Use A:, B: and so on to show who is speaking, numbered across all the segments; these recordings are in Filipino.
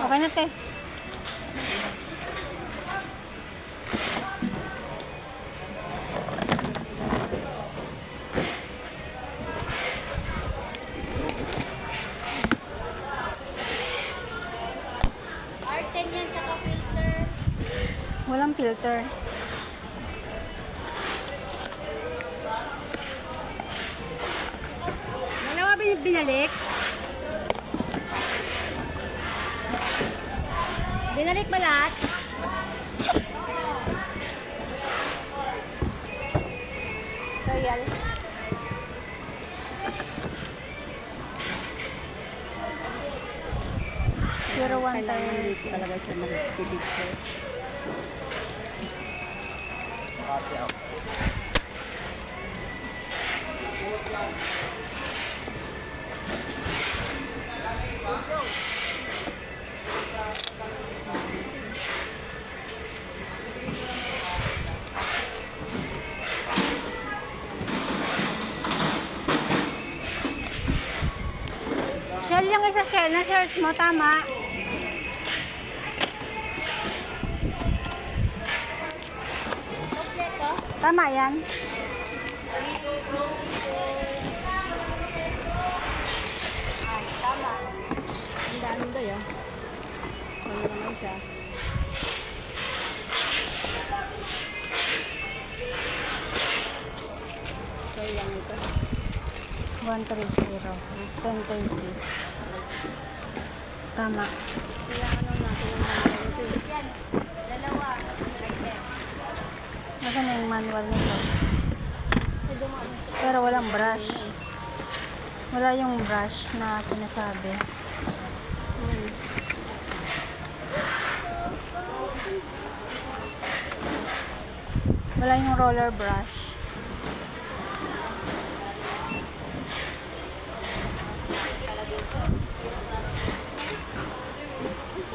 A: Okay na, te.
B: R10 yan, tsaka filter.
A: Walang filter.
B: Dalawa binalik? Binalik ba lahat?
A: Royal. Zero one time.
B: Talaga siya nag-picture.
A: Shell yung isa, Shell. Na-search mo, tama.
B: Kompleto?
A: Tama yan.
B: Tama. Ang dami doon yun. Ano naman siya? So, lang ito.
A: 130. 1020. Tama.
B: Kaya ano natin yung manual ito. Yan. Dalawa.
A: Nasaan na yung manual nito? Pero walang brush. Wala yung brush na sinasabi. Wala yung roller brush.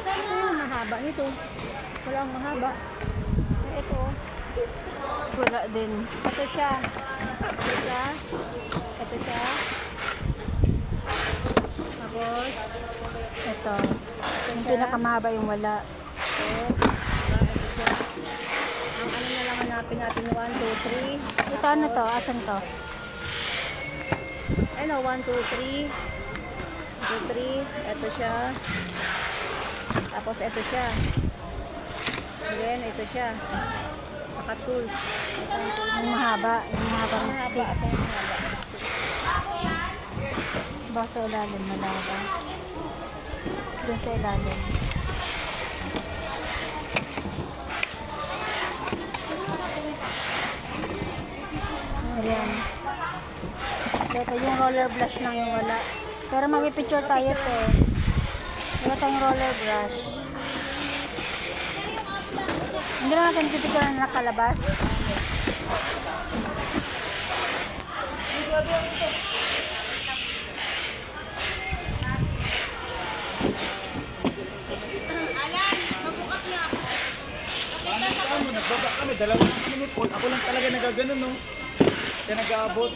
B: Saan yung mahaba nito? Wala ang mahaba. Ito.
A: Wala din.
B: Ito siya. Ito siya. Ito siya. Tapos,
A: Ito. Yung pinakamahaba yung wala.
B: ito. Ang ano na lang hanapin natin, 1, 2, 3.
A: Ito ano to? Asan to?
B: Ano, 1, 2, 3. 2, 3. Ito siya. Tapos ito siya. Then, ito siya. Saka tools. Ito ang tools.
A: Yung mahaba. Yung mahabang
B: Mahaba.
A: stick.
B: Asa yung mahaba?
A: Baka sa ilalim malaba. Doon sa ilalim. Ayan. Ito yung roller brush lang yung wala. Pero mag-picture tayo to. Wala tayong roller brush. Hindi na natin pipicture na nakalabas.
C: Nagbaba kami, dalawa lang kami ni Paul. Ako lang talaga nagaganon, no? Kaya nag-aabot.